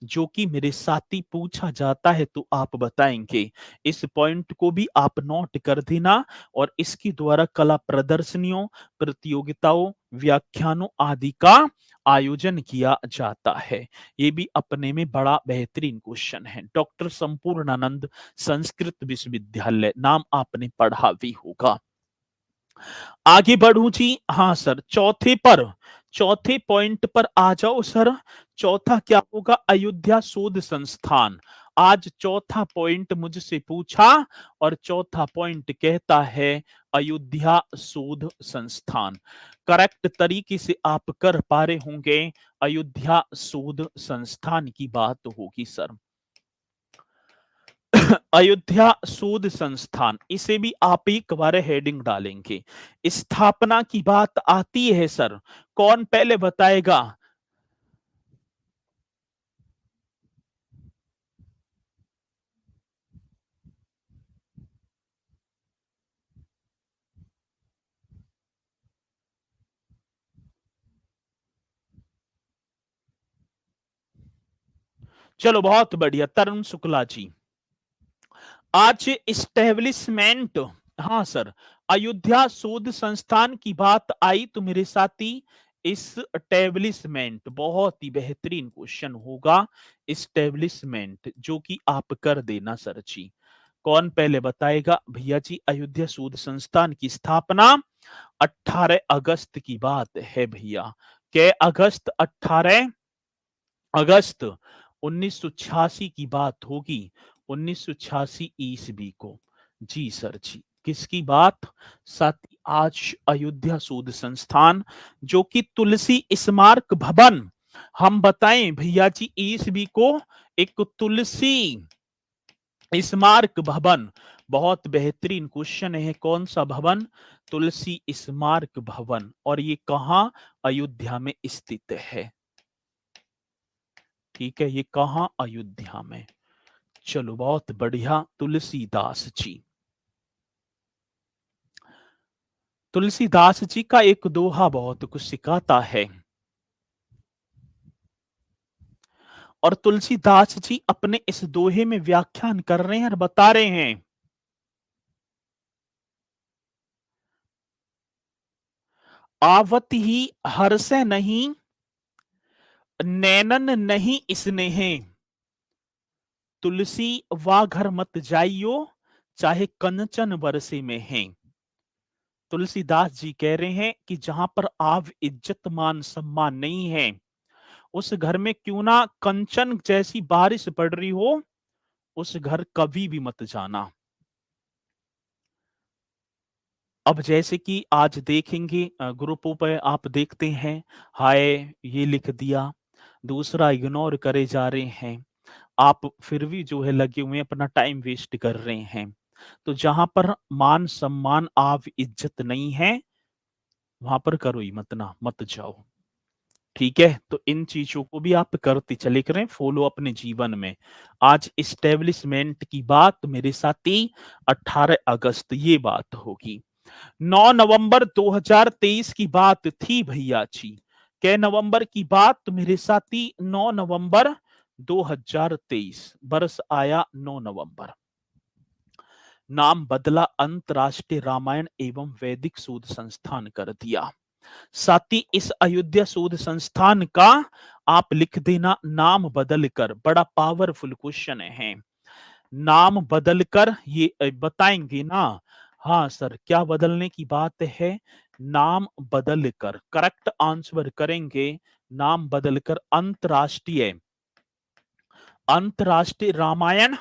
जो कि मेरे साथी पूछा जाता है तो आप बताएंगे। इस पॉइंट को भी आप नोट कर देना, और इसके द्वारा कला प्रदर्शनियों, प्रतियोगिताओं, व्याख्यानों आदि का आयोजन किया जाता है। ये भी अपने में बड़ा बेहतरीन क्वेश्चन है। डॉक्टर संपूर्णानंद संस्कृत विश्वविद्यालय, नाम आपने पढ़ा भी होगा। आगे बढ़ू जी, हाँ सर, चौथे पॉइंट पर आ जाओ सर। चौथा क्या होगा? अयोध्या शोध संस्थान। आज चौथा पॉइंट मुझसे पूछा, और चौथा पॉइंट कहता है अयोध्या शोध संस्थान। करेक्ट तरीके से आप कर पा रहे होंगे, अयोध्या शोध संस्थान की बात होगी सर। अयोध्या शोध संस्थान, इसे भी आप एक बार हेडिंग डालेंगे। स्थापना की बात आती है सर, कौन पहले बताएगा? चलो बहुत बढ़िया, तरुण शुक्ला जी। आज इस्टेब्लिशमेंट, हाँ सर, अयोध्या शोध संस्थान की बात आई तो मेरे साथी इस एस्टेब्लिशमेंट, बहुत ही बेहतरीन क्वेश्चन होगा, इस्टेब्लिशमेंट जो कि आप कर देना सर जी। कौन पहले बताएगा भैया जी? अयोध्या शोध संस्थान की स्थापना 18 अगस्त की बात है भैया। के अगस्त? 18 अगस्त 1986 की बात होगी, 1986 ईस्वी को। जी सर जी। किसकी बात? साथ ही आज अयोध्या शोध संस्थान जो कि तुलसी स्मारक भवन, हम बताएं भैया जी ईस्वी को, एक तुलसी स्मारक भवन। बहुत बेहतरीन क्वेश्चन है, कौन सा भवन? तुलसी स्मारक भवन। और ये कहां? अयोध्या में स्थित है। ठीक है, ये कहां? अयोध्या में। चलो बहुत बढ़िया। तुलसीदास जी, तुलसीदास जी का एक दोहा बहुत कुछ सिखाता है। और तुलसीदास जी अपने इस दोहे में व्याख्यान कर रहे हैं और बता रहे हैं, आवत ही हर्ष नहीं, नैनन नहीं स्नेह, तुलसी वा घर मत जाइयो, चाहे कंचन बरसे में है। तुलसीदास जी कह रहे हैं कि जहां पर आव इज्जत मान सम्मान नहीं है, उस घर में क्यों ना कंचन जैसी बारिश पड़ रही हो, उस घर कभी भी मत जाना। अब जैसे कि आज देखेंगे ग्रुपों पे आप देखते हैं, हाय ये लिख दिया, दूसरा इग्नोर करे जा रहे हैं, आप फिर भी जो है लगे हुए अपना टाइम वेस्ट कर रहे हैं। तो जहां पर मान सम्मान आव इज्जत नहीं है, वहां पर करो ही मत ना, मत जाओ। ठीक है, तो इन चीजों को भी आप करते चले करें फॉलो अपने जीवन में। आज इस्टेब्लिशमेंट की बात मेरे साथी 18 अगस्त ये बात होगी। 9 नवंबर 2023 की बात थी भैया जी। कै नवंबर की बात? तो मेरे साथी 9 नवंबर 2023, बरस आया 9 नवंबर। नाम बदला, अंतरराष्ट्रीय रामायण एवं वैदिक शोध संस्थान कर दिया। साथ ही इस अयोध्या शोध संस्थान का आप लिख देना नाम बदलकर, बड़ा पावरफुल क्वेश्चन है। नाम बदलकर ये बताएंगे ना? हाँ सर, क्या बदलने की बात है? नाम बदलकर करेक्ट आंसर करेंगे। नाम बदलकर अंतरराष्ट्रीय, अंतरराष्ट्रीय रामायण,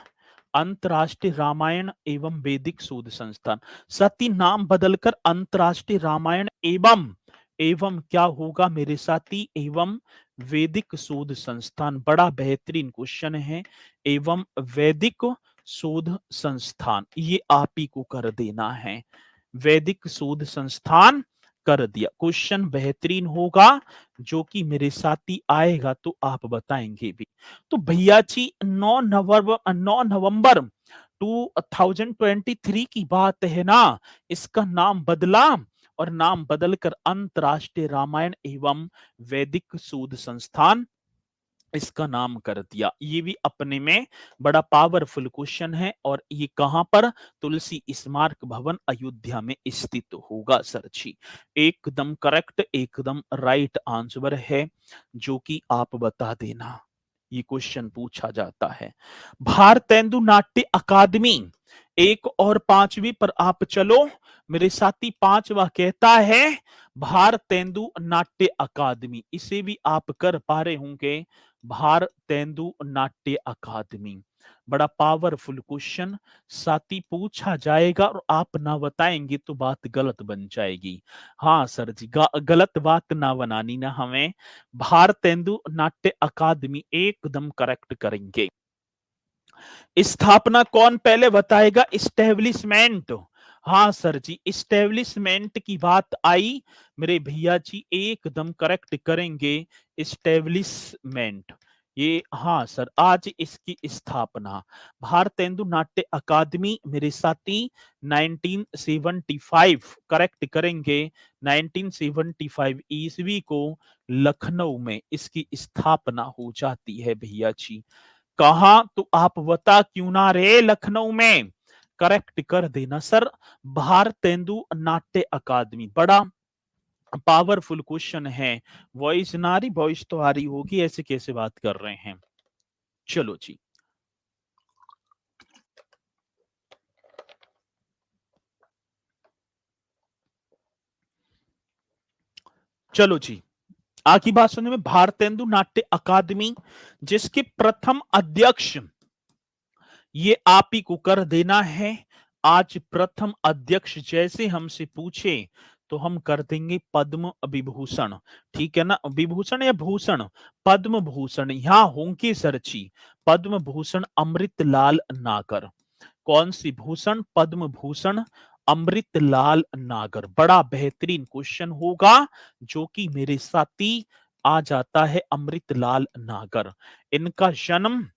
अंतरराष्ट्रीय रामायण एवं वैदिक शोध संस्थान। साथी नाम बदलकर अंतरराष्ट्रीय रामायण एवं, एवं क्या होगा मेरे साथी? एवं वैदिक शोध संस्थान। बड़ा बेहतरीन क्वेश्चन है। एवं वैदिक शोध संस्थान, ये आप ही को कर देना है। वैदिक शोध संस्थान कर दिया। क्वेश्चन बेहतरीन होगा, जो कि मेरे साथी आएगा तो आप बताएंगे भी। तो भैया जी 9 नवंबर 2023 की बात है ना, इसका नाम बदला और नाम बदलकर अंतरराष्ट्रीय रामायण एवं वैदिक शोध संस्थान इसका नाम कर दिया। ये भी अपने में बड़ा पावरफुल क्वेश्चन है। और ये कहां पर? तुलसी स्मारक भवन अयोध्या में स्थित होगा सर जी। एकदम करेक्ट, एकदम राइट आंसर है, जो कि आप बता देना। ये क्वेश्चन पूछा जाता है। भारतेंदु नाट्य अकादमी, एक और पांचवी पर आप चलो मेरे साथी। पांचवा कहता है भारतेंदु नाट्य अकादमी, इसे भी आप कर पा रहे होंगे। भारतेंदु नाट्य अकादमी, बड़ा पावरफुल क्वेश्चन साथी पूछा जाएगा और आप ना बताएंगे तो बात गलत बन जाएगी। हाँ सर जी, गलत बात ना बनानी ना हमें। भारतेंदु नाट्य अकादमी एकदम करेक्ट करेंगे। स्थापना कौन पहले बताएगा? इस्टेब्लिशमेंट। हाँ सर जी, इस्टेब्लिशमेंट की बात आई मेरे भैया जी, एकदम करेक्ट करेंगे। इस्टेब्लिशमेंट, ये हाँ सर, आज इसकी स्थापना। भारतेंदु नाट्य अकादमी मेरे साथी 1975 करेक्ट करेंगे। 1975 ईस्वी को लखनऊ में इसकी स्थापना हो जाती है भैया जी। कहा? तो आप बता क्यों ना रहे? लखनऊ में। करेक्ट कर देना सर। भारतेंदु नाट्य अकादमी, बड़ा पावरफुल क्वेश्चन है। वॉइस ना आ रही? वॉइस तो आ रही होगी, ऐसे कैसे बात कर रहे हैं? चलो जी। चलो जी, आगे बात सुनने में, भारतेंदु नाट्य अकादमी जिसके प्रथम अध्यक्ष, ये आप ही को कर देना है। आज प्रथम अध्यक्ष जैसे हमसे पूछे तो हम कर देंगे पद्म विभूषण, ठीक है ना, विभूषण या भूषण, पद्म भूषण, यहां होंगे सरची पद्म भूषण अमृतलाल नागर। कौन सी भूषण? पद्म भूषण अमृतलाल नागर। बड़ा बेहतरीन क्वेश्चन होगा जो कि मेरे साथी आ जाता है। अमृतलाल नागर, इनका जन्म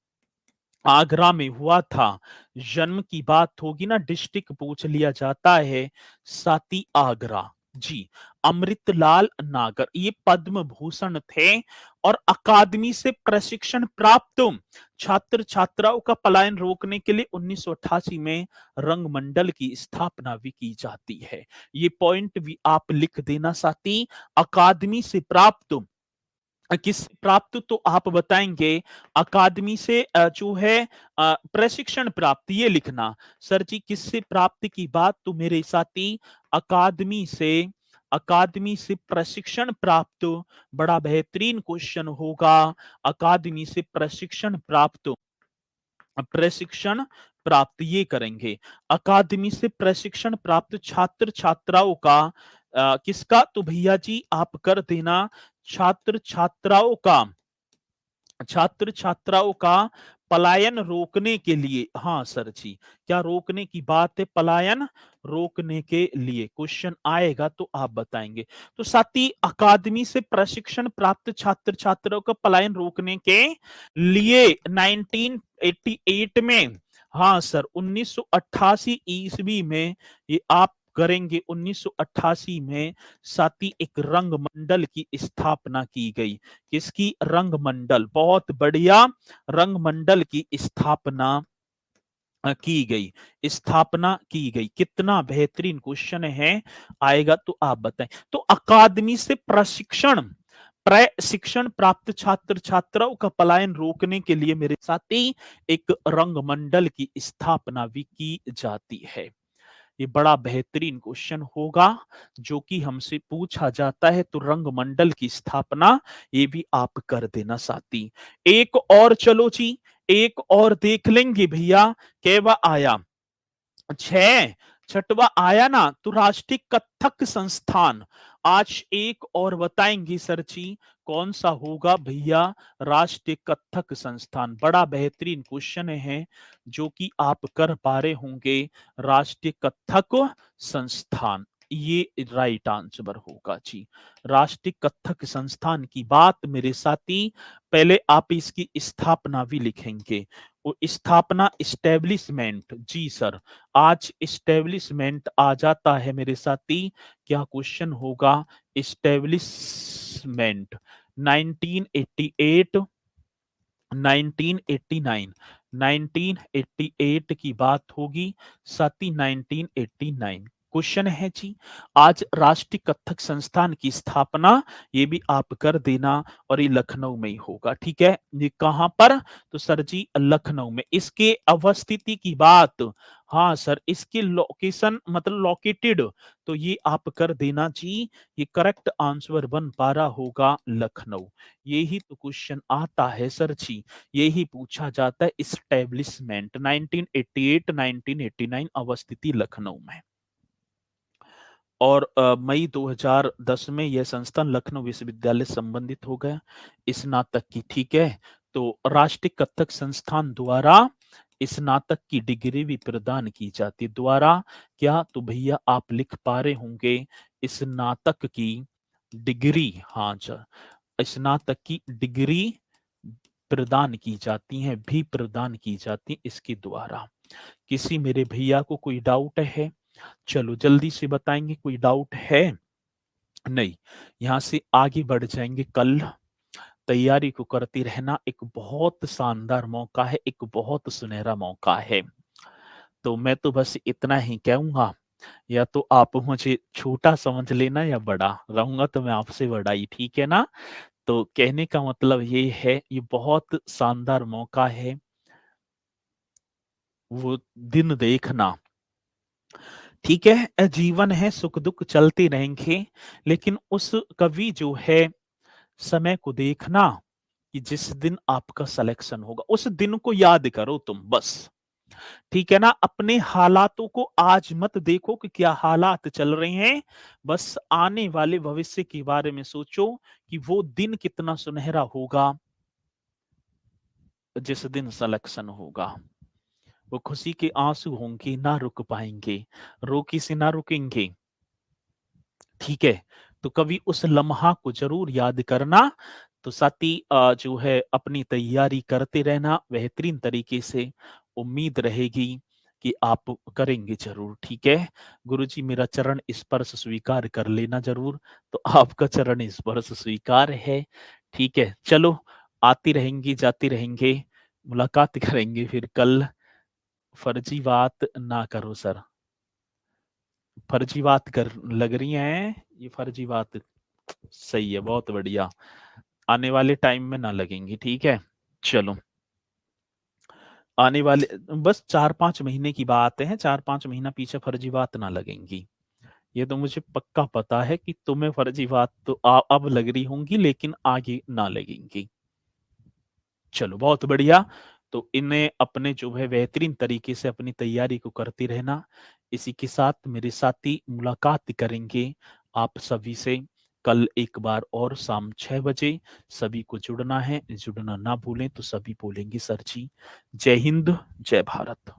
आगरा में हुआ था। जन्म की बात होगी ना, डिस्ट्रिक्ट पूछ लिया जाता है, साथी आगरा जी। अमृतलाल नागर ये पद्म भूषण थे और अकादमी से प्रशिक्षण प्राप्त छात्र छात्राओं का पलायन रोकने के लिए 1988 में रंगमंडल की स्थापना भी की जाती है। ये पॉइंट भी आप लिख देना साथी। अकादमी से प्राप्त, किस प्राप्त तो आप बताएंगे, अकादमी से जो है प्रशिक्षण प्राप्त, ये लिखना सर जी। किससे प्राप्त की बात? तो मेरे साथी अकादमी से, अकादमी से प्रशिक्षण प्राप्त। बड़ा बेहतरीन क्वेश्चन होगा, अकादमी से प्रशिक्षण प्राप्त, प्रशिक्षण प्राप्त ये करेंगे। अकादमी से प्रशिक्षण प्राप्त छात्र छात्राओं का किसका? तो भैया जी आप कर देना छात्र छात्राओं का, छात्र छात्राओं का पलायन रोकने के लिए। हाँ सर जी, क्या रोकने की बात है? पलायन रोकने के लिए क्वेश्चन आएगा तो आप बताएंगे। तो साथी अकादमी से प्रशिक्षण प्राप्त छात्र छात्राओं का पलायन रोकने के लिए 1988 में, हाँ सर 1988 ईस्वी में ये आप करेंगे। 1988 में साथी एक रंग मंडल की स्थापना की गई। किसकी? रंग मंडल, बहुत बढ़िया, रंग मंडल की स्थापना की गई, स्थापना की गई। कितना बेहतरीन क्वेश्चन है, आएगा तो आप बताएं। तो अकादमी से प्रशिक्षण, प्रशिक्षण प्राप्त छात्र छात्राओं का पलायन रोकने के लिए मेरे साथी एक रंग मंडल की स्थापना भी की जाती है। ये बड़ा बेहतरीन क्वेश्चन होगा जो कि हमसे पूछा जाता है। तो रंग मंडल की स्थापना ये भी आप कर देना साथी। एक और चलो जी, एक और देख लेंगे भैया। केवा आया? छह, छठवा आया ना, तो राष्ट्रीय कथक संस्थान। आज एक और बताएंगे सर जी, कौन सा होगा भैया? राष्ट्रीय कथक संस्थान। बड़ा बेहतरीन क्वेश्चन है जो कि आप कर पा रहे होंगे। राष्ट्रीय कथक संस्थान ये राइट आंसर होगा जी। राष्ट्रीय कथक संस्थान की बात मेरे साथी, पहले आप इसकी स्थापना भी लिखेंगे। वो स्थापना, इस्टेब्लिशमेंट जी सर। आज इस्टेब्लिशमेंट आ जाता है मेरे साथी। क्या क्वेश्चन होगा? इस्टेब्लिशमेंट 1988, 1989, 1988 की बात होगी साथी। 1989 क्वेश्चन है जी। आज राष्ट्रीय कथक संस्थान की स्थापना ये भी आप कर देना और ये लखनऊ में ही होगा, ठीक है। ये कहां पर? तो सर जी लखनऊ में। इसके अवस्थिति की बात, हाँ सर इसकी लोकेशन मतलब लोकेटेड, तो ये आप कर देना जी। ये करेक्ट आंसर बन पा रहा होगा लखनऊ। यही तो क्वेश्चन आता है सर जी, यही पूछा जाता है। इस्टेब्लिशमेंट 1988, 1989 अवस्थिति लखनऊ में। और मई 2010 में यह संस्थान लखनऊ विश्वविद्यालय संबंधित हो गया स्नातक की, ठीक है। तो राष्ट्रीय कथक संस्थान द्वारा स्नातक की डिग्री भी प्रदान की जाती है। द्वारा क्या? तो भैया आप लिख पा रहे होंगे स्नातक की डिग्री, हाँ स्नातक की डिग्री प्रदान की जाती हैं, भी प्रदान की जाती इसके द्वारा। किसी मेरे भैया को कोई डाउट है? चलो जल्दी से बताएंगे, कोई डाउट है? नहीं, यहां से आगे बढ़ जाएंगे। कल तैयारी को करते रहना, एक बहुत शानदार मौका है, एक बहुत सुनहरा मौका है। तो मैं तो बस इतना ही कहूंगा, या तो आप मुझे छोटा समझ लेना या बड़ा, रहूंगा तो मैं आपसे बड़ा ही, ठीक है ना। तो कहने का मतलब ये है, ये बहुत शानदार मौका है, वो दिन देखना ठीक है, जीवन है सुख दुख चलते रहेंगे, लेकिन उस कवि जो है समय को देखना कि जिस दिन आपका सिलेक्शन होगा, उस दिन को याद करो तुम बस। ठीक है ना, अपने हालातों को आज मत देखो कि क्या हालात चल रहे हैं, बस आने वाले भविष्य के बारे में सोचो कि वो दिन कितना सुनहरा होगा जिस दिन सिलेक्शन होगा। वो खुशी के आंसू होंगे, ना रुक पाएंगे, रोकी से ना रुकेंगे। ठीक है, तो कभी उस लम्हा को जरूर याद करना। तो साथी जो है अपनी तैयारी करते रहना बेहतरीन तरीके से, उम्मीद रहेगी कि आप करेंगे जरूर। ठीक है, गुरुजी मेरा चरण स्पर्श स्वीकार कर लेना जरूर। तो आपका चरण स्पर्श स्वीकार है। ठीक है, चलो आती रहेंगी जाती रहेंगे, मुलाकात करेंगे फिर कल। फर्जी बात ना करो सर, फर्जी बात कर लग रही है ये फर्जी बात। सही है, बहुत बढ़िया, आने वाले टाइम में ना लगेंगी। ठीक है, चलो आने वाले बस 4-5 महीने की बात है, 4-5 महीना पीछे फर्जी बात ना लगेंगी। ये तो मुझे पक्का पता है कि तुम्हें फर्जी बात तो अब लग रही होंगी, लेकिन आगे ना लगेंगी। चलो बहुत बढ़िया। तो इन्हें अपने जो है बेहतरीन तरीके से अपनी तैयारी को करते रहना। इसी के साथ मेरे साथी मुलाकात करेंगे आप सभी से कल एक बार और शाम 6 बजे। सभी को जुड़ना है, जुड़ना ना भूलें। तो सभी बोलेंगे सर जी जय हिंद जय भारत।